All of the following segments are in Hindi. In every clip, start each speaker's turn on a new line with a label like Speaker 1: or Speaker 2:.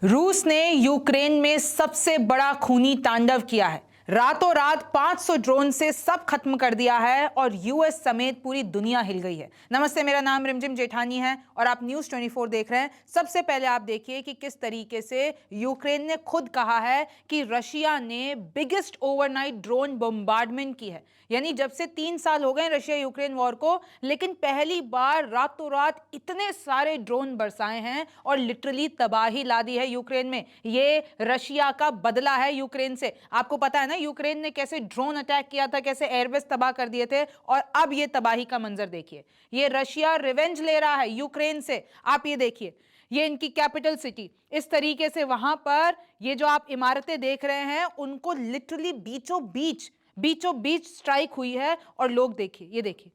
Speaker 1: रूस ने यूक्रेन में सबसे बड़ा खूनी तांडव किया है। रातों रात 500 ड्रोन से सब खत्म कर दिया है और यूएस समेत पूरी दुनिया हिल गई है। नमस्ते, मेरा नाम रिमझिम जेठानी है और आप न्यूज़ 24 देख रहे हैं। सबसे पहले आप देखिए कि किस तरीके से यूक्रेन ने खुद कहा है कि रशिया ने बिगेस्ट ओवरनाइट ड्रोन बम्बार्डमेंट की है। यानी जब से 3 साल हो गए रशिया यूक्रेन वॉर को, लेकिन पहली बार रातों रात इतने सारे ड्रोन बरसाए हैं और लिटरली तबाही ला दी है यूक्रेन में। ये रशिया का बदला है यूक्रेन से। आपको पता है ना यूक्रेन ने कैसे ड्रोन अटैक किया था, कैसे एयरबेस तबाह कर दिए थे, और अब ये तबाही का मंजर देखिए। ये रशिया रिवेंज ले रहा है यूक्रेन से। आप ये देखिए, ये इनकी कैपिटल सिटी, इस तरीके से वहां पर ये जो आप इमारतें देख रहे हैं उनको लिटरली बीचों बीच स्ट्राइक हुई है। और लोग देखिए, ये देखिए,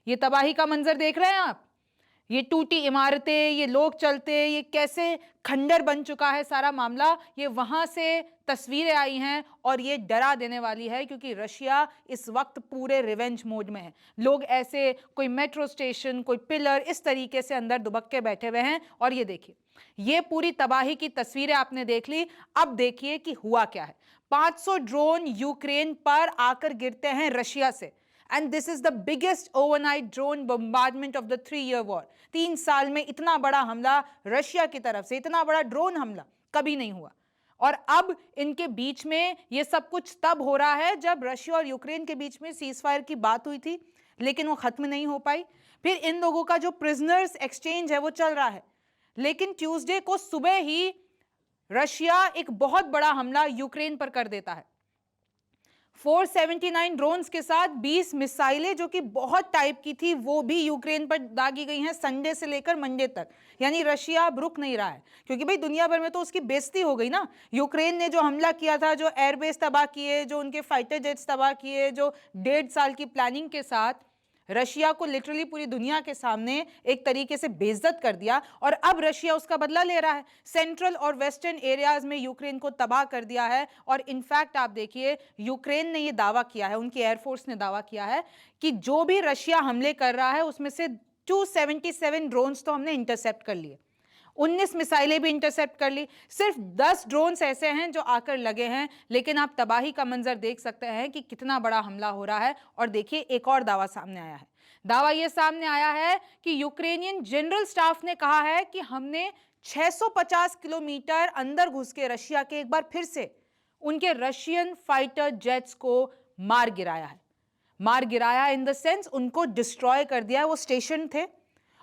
Speaker 1: ये तबाही का मंजर देख रहे हैं आप। ये टूटी इमारतें, ये लोग चलते, ये कैसे खंडर बन चुका है सारा मामला। ये वहां से तस्वीरें आई हैं और ये डरा देने वाली है, क्योंकि रशिया इस वक्त पूरे रिवेंज मोड में है। लोग ऐसे कोई मेट्रो स्टेशन, कोई पिलर, इस तरीके से अंदर दुबक के बैठे हुए हैं। और ये देखिए, ये पूरी तबाही की तस्वीरें आपने देख ली। अब देखिए कि हुआ क्या है। 500 ड्रोन यूक्रेन पर आकर गिरते हैं रशिया से। And this is the biggest overnight drone bombardment of the 3-year war. 3 साल में इतना बड़ा हमला रशिया की तरफ से, इतना बड़ा ड्रोन हमला कभी नहीं हुआ। और अब इनके बीच में ये सब कुछ तब हो रहा है जब रशिया और यूक्रेन के बीच में सीजफायर की बात हुई थी, लेकिन वो खत्म नहीं हो पाई। फिर इन लोगों का जो प्रिजनर्स एक्सचेंज है वो चल रहा है, लेकिन ट्यूसडे को सुबह ही रशिया एक बहुत बड़ा हमला यूक्रेन पर कर देता है। 479 ड्रोन्स के साथ 20 मिसाइलें, जो कि बहुत टाइप की थी, वो भी यूक्रेन पर दागी गई हैं संडे से लेकर मंडे तक। यानी रशिया अब रुक नहीं रहा है, क्योंकि भाई दुनिया भर में तो उसकी बेइज्जती हो गई ना। यूक्रेन ने जो हमला किया था, जो एयरबेस तबाह किए, जो उनके फाइटर जेट्स तबाह किए, जो 1.5 साल की प्लानिंग के साथ रशिया को लिटरली पूरी दुनिया के सामने एक तरीके से बेइज्जत कर दिया। और अब रशिया उसका बदला ले रहा है। सेंट्रल और वेस्टर्न एरियाज में यूक्रेन को तबाह कर दिया है। और इनफैक्ट आप देखिए, यूक्रेन ने यह दावा किया है, उनकी एयरफोर्स ने दावा किया है कि जो भी रशिया हमले कर रहा है उसमें से 277 ड्रोन्स तो हमने इंटरसेप्ट कर लिए, 19 मिसाइलें भी इंटरसेप्ट कर ली। सिर्फ 10 ड्रोन्स ऐसे हैं जो आकर लगे हैं, लेकिन आप तबाही का मंजर देख सकते हैं कि कितना बड़ा हमला हो रहा है। और देखिए, एक और दावा सामने आया है। दावा यह सामने आया है कि यूक्रेनियन जनरल स्टाफ ने कहा है कि हमने 650 किलोमीटर अंदर घुस के रशिया के एक बार फिर से उनके रशियन फाइटर जेट्स को मार गिराया है। मार गिराया इन द सेंस उनको डिस्ट्रॉय कर दिया है। वो स्टेशन थे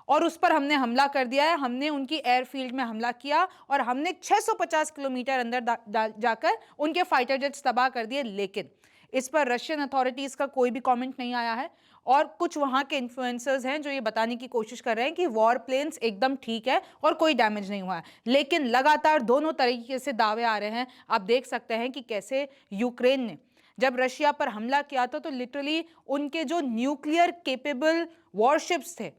Speaker 1: और उस पर हमने हमला कर दिया है। हमने उनकी एयरफील्ड में हमला किया और हमने 650 किलोमीटर अंदर जाकर उनके फाइटर जेट्स तबाह कर दिए। लेकिन इस पर रशियन अथॉरिटीज का कोई भी कमेंट नहीं आया है। और कुछ वहां के इन्फ्लुएंसर्स हैं जो ये बताने की कोशिश कर रहे हैं कि वॉर प्लेन्स एकदम ठीक है और कोई डैमेज नहीं हुआ है। लेकिन लगातार दोनों तरीके से दावे आ रहे हैं। आप देख सकते हैं कि कैसे यूक्रेन ने जब रशिया पर हमला किया था तो लिटरली उनके जो न्यूक्लियर केपेबल वॉरशिप्स थे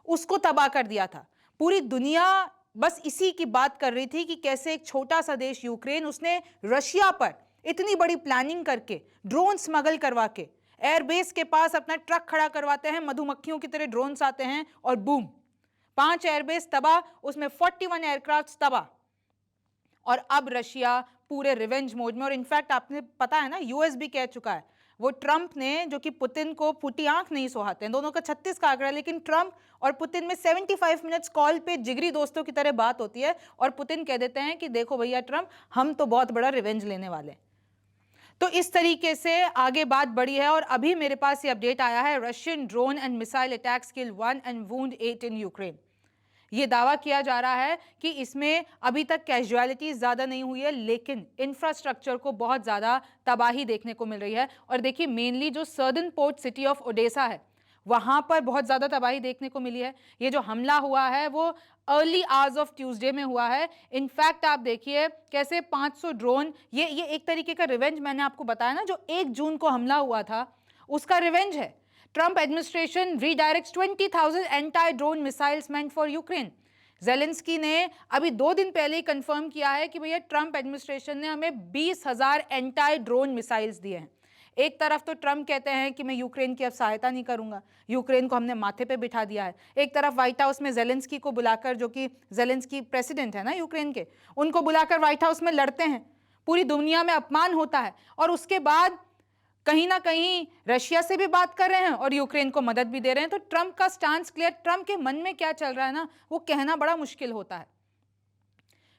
Speaker 1: उसको तबाह कर दिया था। पूरी दुनिया बस इसी की बात कर रही थी कि कैसे एक छोटा सा देश यूक्रेन, उसने रशिया पर इतनी बड़ी प्लानिंग करके, ड्रोन स्मगल करवा के, एयरबेस के पास अपना ट्रक खड़ा करवाते हैं, मधुमक्खियों की तरह ड्रोन्स आते हैं और बूम, 5 एयरबेस तबाह, उसमें 41 एयरक्राफ्ट तबाह। और अब रशिया पूरे रिवेंज मोड में। और इनफैक्ट आपने पता है ना, यूएस भी कह चुका है, वो ट्रंप ने, जो कि पुतिन को फूटी आंख नहीं सुहाते हैं, दोनों का 36 का आंकड़ा, लेकिन ट्रंप और पुतिन में 75 मिनट्स कॉल पे जिगरी दोस्तों की तरह बात होती है। और पुतिन कह देते हैं कि देखो भैया ट्रंप, हम तो बहुत बड़ा रिवेंज लेने वाले हैं। तो इस तरीके से आगे बात बढ़ी है। और अभी मेरे पास ये अपडेट आया है, Russian drone and missile attacks kill 1 and wound 8 in Ukraine. ये दावा किया जा रहा है कि इसमें अभी तक कैजुअलिटीज ज्यादा नहीं हुई है, लेकिन इंफ्रास्ट्रक्चर को बहुत ज्यादा तबाही देखने को मिल रही है। और देखिए, मेनली जो southern port city of Odesa है, वहां पर बहुत ज्यादा तबाही देखने को मिली है। ये जो हमला हुआ है वो अर्ली आवर्स ऑफ ट्यूसडे में हुआ है। इनफैक्ट आप देखिए कैसे 500 ड्रोन, ये एक तरीके का रिवेंज, मैंने आपको बताया ना, जो 1 जून को हमला हुआ था उसका रिवेंज है। Trump administration redirects 20,000 anti-drone missiles meant for Ukraine. Zelensky ने अभी 2 दिन पहले ही कंफर्म किया है कि भैया ट्रंप एडमिनिस्ट्रेशन ने हमें 20,000 एंटी ड्रोन मिसाइल्स दिए हैं। एक तरफ तो ट्रम्प कहते हैं कि मैं यूक्रेन की अब सहायता नहीं करूंगा, यूक्रेन को हमने माथे पे बिठा दिया है। एक तरफ व्हाइट हाउस में जेलेंस्की को बुलाकर, जो कि जेलेंस्की प्रेसिडेंट है ना यूक्रेन के, उनको बुलाकर व्हाइट हाउस में लड़ते हैं, पूरी दुनिया में अपमान होता है, और उसके बाद कहीं ना कहीं रशिया से भी बात कर रहे हैं और यूक्रेन को मदद भी दे रहे हैं। तो ट्रंप का स्टांस क्लियर, ट्रंप के मन में क्या चल रहा है ना, वो कहना बड़ा मुश्किल होता है।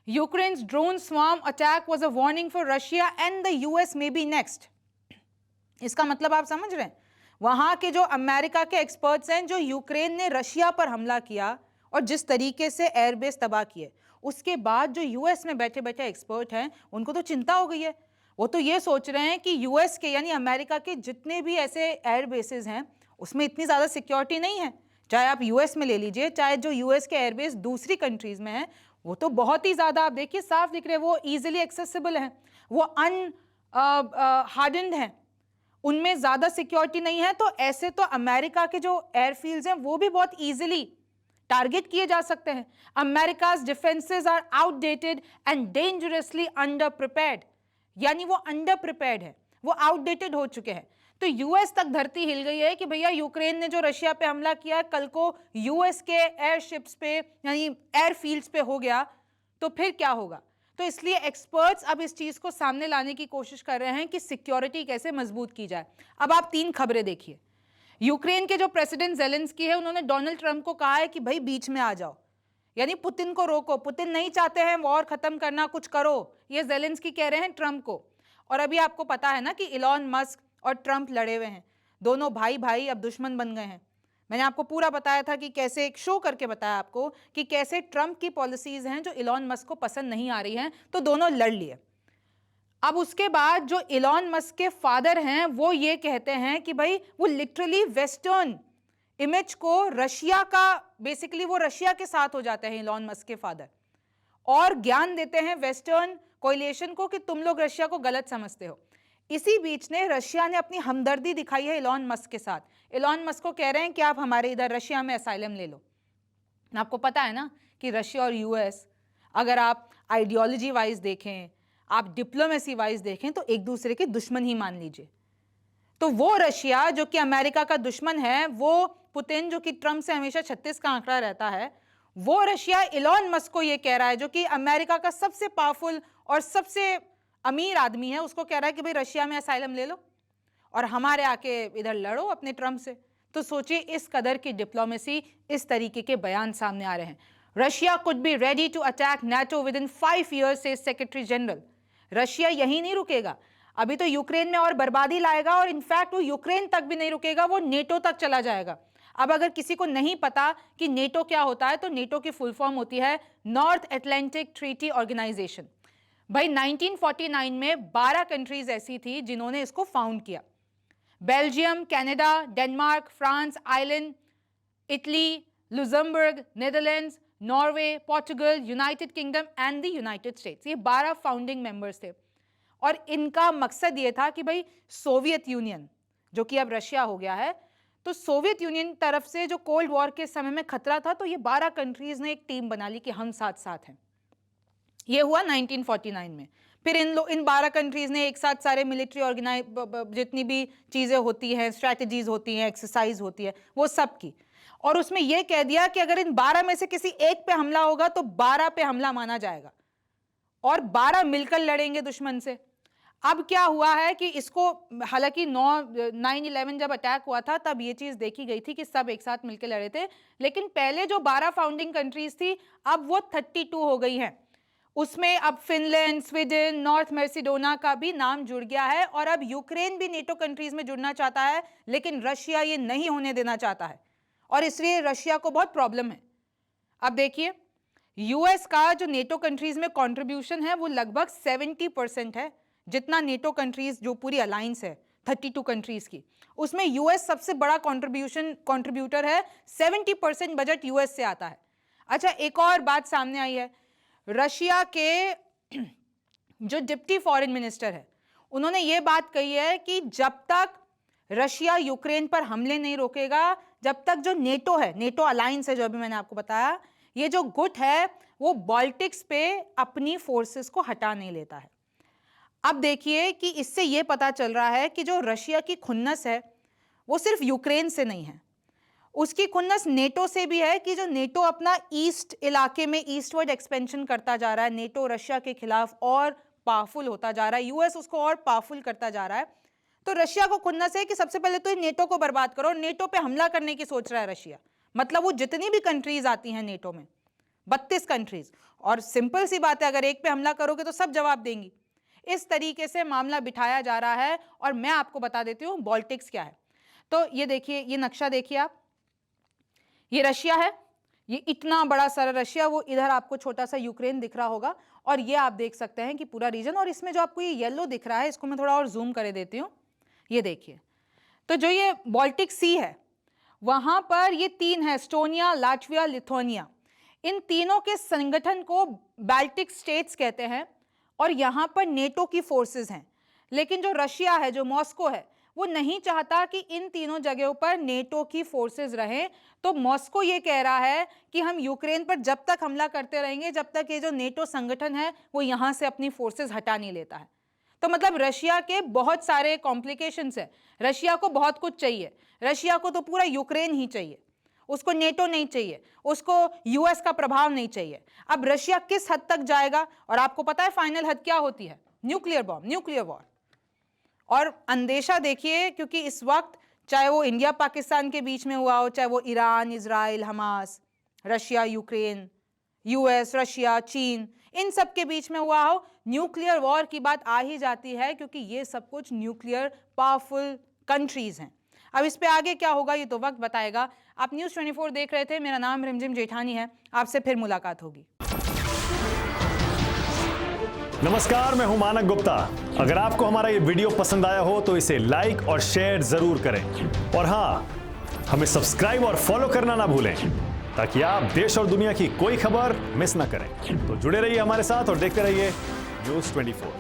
Speaker 1: Ukraine's drone swarm attack was a warning for Russia and the US may be next. इसका मतलब आप समझ रहे हैं, वहां के जो अमेरिका के एक्सपर्ट्स हैं, जो यूक्रेन ने रशिया पर हमला किया और जिस तरीके से एयरबेस तबाह किए, उसके बाद जो यूएस में बैठे बैठे एक्सपर्ट हैं, उनको तो चिंता हो गई है। वो तो ये सोच रहे हैं कि यूएस के यानी अमेरिका के जितने भी ऐसे एयर बेसेस हैं, उसमें इतनी ज़्यादा सिक्योरिटी नहीं है। चाहे आप यूएस में ले लीजिए, चाहे जो यूएस के एयरबेस दूसरी कंट्रीज में हैं, वो तो बहुत ही ज़्यादा, आप देखिए साफ दिख रहे हैं, वो ईजिली एक्सेसिबल हैं, वो हार्डन्ड हैं, उनमें ज़्यादा सिक्योरिटी नहीं है। तो ऐसे तो अमेरिका के जो एयरफील्ड्स हैं वो भी बहुत ईजिली टारगेट किए जा सकते हैं। America's defences are outdated and dangerously underprepared, यानी वो अंडर प्रिपेयर्ड है, वो आउटडेटेड हो चुके हैं। तो यूएस तक धरती हिल गई है कि भैया यूक्रेन ने जो रशिया पे हमला किया, कल को यूएस के एयरशिप्स पे यानी एयरफील्ड्स पे हो गया तो फिर क्या होगा। तो इसलिए एक्सपर्ट्स अब इस चीज को सामने लाने की कोशिश कर रहे हैं कि सिक्योरिटी कैसे मजबूत की जाए। अब आप 3 खबरें देखिए। यूक्रेन के जो प्रेसिडेंट जेलेंस्की है, उन्होंने डोनाल्ड ट्रंप को कहा है कि भाई बीच में आ जाओ, यानी पुतिन को रोको, पुतिन नहीं चाहते हैं वॉर खत्म करना, कुछ करो, ये जेलेंस्की कह रहे हैं ट्रंप को। और अभी आपको पता है ना कि इलॉन मस्क और ट्रंप लड़े हुए हैं, दोनों भाई भाई अब दुश्मन बन गए हैं। मैंने आपको पूरा बताया था कि कैसे, एक शो करके बताया आपको कि कैसे ट्रंप की पॉलिसीज हैं जो इलॉन मस्क को पसंद नहीं आ रही हैं, तो दोनों लड़ लिए। अब उसके बाद जो इलॉन मस्क के फादर हैं वो ये कहते हैं कि भाई वो लिटरली वेस्टर्न इमेज को रशिया का, बेसिकली वो रशिया के साथ हो जाते हैं इलॉन मस्क के फादर, और ज्ञान देते हैं वेस्टर्न कोलिएशन को कि तुम लोग रशिया को गलत समझते हो। इसी बीच ने रशिया ने अपनी हमदर्दी दिखाई है इलॉन मस्क के साथ। इलॉन मस्क को कह रहे हैं कि आप हमारे इधर रशिया में असाइलम ले लो। आपको पता है ना कि रशिया और यूएस, अगर आप आइडियोलॉजी वाइज देखें, आप डिप्लोमेसी वाइज देखें, तो एक दूसरे के दुश्मन ही मान लीजिए। तो वो रशिया जो कि अमेरिका का दुश्मन है, वो पुतिन जो कि ट्रंप से हमेशा 36 का आंकड़ा रहता है, वो रशिया इलॉन मस्क को ये कह रहा है, जो कि अमेरिका का सबसे पावरफुल और सबसे अमीर आदमी है, उसको कह रहा है कि भाई रशिया में असाइलम ले लो और हमारे आके इधर लड़ो अपने ट्रंप से। तो सोचिए इस कदर की डिप्लोमेसी, इस तरीके के बयान सामने आ रहे हैं। Russia could be ready to attack NATO within 5 years, says secretary general. Russia यही नहीं रुकेगा, अभी तो यूक्रेन में और बर्बादी लाएगा, और इनफैक्ट वो यूक्रेन तक भी नहीं रुकेगा, वो नेटो तक चला जाएगा। अब अगर किसी को नहीं पता कि नेटो क्या होता है, तो नेटो की फुल फॉर्म होती है नॉर्थ अटलांटिक ट्रीटी ऑर्गेनाइजेशन। भाई 1949 में 12 कंट्रीज ऐसी थी जिन्होंने इसको फाउंड किया। Belgium, Canada, Denmark, France, Ireland, Italy, Luxembourg, Netherlands, Norway, Portugal, United kingdom and the United states, ये 12 फाउंडिंग मेंबर्स थे। और इनका मकसद ये था कि भाई सोवियत यूनियन, जो कि अब रशिया हो गया है, तो सोवियत यूनियन तरफ से जो कोल्ड वॉर के समय में खतरा था, तो ये 12 कंट्रीज ने एक टीम बना ली कि हम साथ साथ हैं। ये हुआ 1949 में। फिर इन 12 कंट्रीज ने एक साथ सारे मिलिट्री जितनी भी चीजें होती हैं, स्ट्रैटेजीज होती हैं, एक्सरसाइज होती है, वो सब की, और उसमें यह कह दिया कि अगर इन 12 में से किसी एक पे हमला होगा तो 12 पे हमला माना जाएगा, और 12 मिलकर लड़ेंगे दुश्मन से। अब क्या हुआ है कि इसको, हालांकि 9/11 जब अटैक हुआ था तब ये चीज देखी गई थी कि सब एक साथ मिलकर लड़े थे, लेकिन पहले जो 12 फाउंडिंग कंट्रीज थी अब वो 32 हो गई हैं। उसमें अब फिनलैंड, स्वीडन, नॉर्थ मैसेडोनिया का भी नाम जुड़ गया है, और अब यूक्रेन भी नेटो कंट्रीज में जुड़ना चाहता है, लेकिन रशिया ये नहीं होने देना चाहता है, और इसलिए रशिया को बहुत प्रॉब्लम है। अब देखिए यूएस का जो नेटो कंट्रीज में कंट्रीब्यूशन है वो लगभग 70% है, जितना नेटो कंट्रीज जो पूरी अलायंस है 32 कंट्रीज की, उसमें यूएस सबसे बड़ा कंट्रीब्यूटर है। 70% बजट यूएस से आता है। अच्छा, एक और बात सामने आई है, रशिया के जो डिप्टी फॉरेन मिनिस्टर है, उन्होंने ये बात कही है कि जब तक रशिया यूक्रेन पर हमले नहीं रोकेगा, जब तक जो नेटो है, नेटो अलायंस है, जो अभी मैंने आपको बताया, ये जो गुट है वो बाल्टिक्स पे अपनी फोर्सेस को हटा नहीं लेता है। अब देखिए कि इससे यह पता चल रहा है कि जो रशिया की खुन्नस है वो सिर्फ यूक्रेन से नहीं है, उसकी खुन्नस नेटो से भी है कि जो नेटो अपना ईस्ट इलाके में ईस्टवर्ड एक्सपेंशन करता जा रहा है, नेटो रशिया के खिलाफ और पावरफुल होता जा रहा है, यूएस उसको और पावरफुल करता जा रहा है। तो रशिया को खुन्नस है कि सबसे पहले तो नेटो को बर्बाद करो, नेटो पे हमला करने की सोच रहा है रशिया। मतलब वो जितनी भी कंट्रीज आती हैं नेटो में, 32 कंट्रीज, और सिंपल सी बात है, अगर एक पे हमला करोगे तो सब जवाब देंगी। इस तरीके से मामला बिठाया जा रहा है। और मैं आपको बता देती हूं बाल्टिक्स क्या है। तो ये देखिए, ये नक्शा देखिए आप, ये रशिया है, ये इतना बड़ा सारा रशिया, वो इधर आपको छोटा सा यूक्रेन दिख रहा होगा, और ये आप देख सकते हैं कि पूरा रीजन। और इसमें जो आपको ये येलो दिख रहा है, इसको मैं थोड़ा और जूम कर देती हूँ, ये देखिए। तो जो ये बाल्टिक सी है, वहां पर ये 3 है, एस्टोनिया, लाटविया, लिथुआनिया। इन तीनों के संगठन को बाल्टिक स्टेट्स कहते हैं, और यहां पर नेटो की फोर्सेस हैं। लेकिन जो रशिया है, जो मॉस्को है, वो नहीं चाहता कि इन तीनों जगहों पर नेटो की फोर्सेस रहें। तो मॉस्को ये कह रहा है कि हम यूक्रेन पर जब तक हमला करते रहेंगे जब तक ये जो नेटो संगठन है वो यहां से अपनी फोर्सेस हटा नहीं लेता है। तो मतलब रशिया के बहुत सारे कॉम्प्लिकेशंस है, रशिया को बहुत कुछ चाहिए, रशिया को तो पूरा यूक्रेन ही चाहिए, उसको नेटो नहीं चाहिए, उसको यूएस का प्रभाव नहीं चाहिए। अब रशिया किस हद तक जाएगा, और आपको पता है फाइनल हद क्या होती है, न्यूक्लियर बॉम्ब, न्यूक्लियर वॉर। और अंदेशा देखिए, क्योंकि इस वक्त चाहे वो इंडिया पाकिस्तान के बीच में हुआ हो, चाहे वो Iran, Israel, Hamas, Russia, Ukraine, US, Russia, चीन, इन सब के बीच में हुआ हो, न्यूक्लियर वॉर की बात आ ही जाती है, क्योंकि ये सब कुछ न्यूक्लियर पावरफुल कंट्रीज हैं। अब इस पे आगे क्या होगा ये तो वक्त बताएगा। आप न्यूज़ 24 देख रहे थे, मेरा नाम रिमझिम जेठानी है, आपसे फिर मुलाकात होगी।
Speaker 2: नमस्कार, मैं हूं मानक गुप्ता। अगर आपको हमारा ये वीडियो पसंद आया हो तो इसे लाइक और शेयर जरूर करें, और हां, हमें सब्सक्राइब और फॉलो करना ना भूलें, ताकि आप देश और दुनिया की कोई खबर मिस ना करें। तो जुड़े रहिए हमारे साथ और देखते रहिए न्यूज़ 24।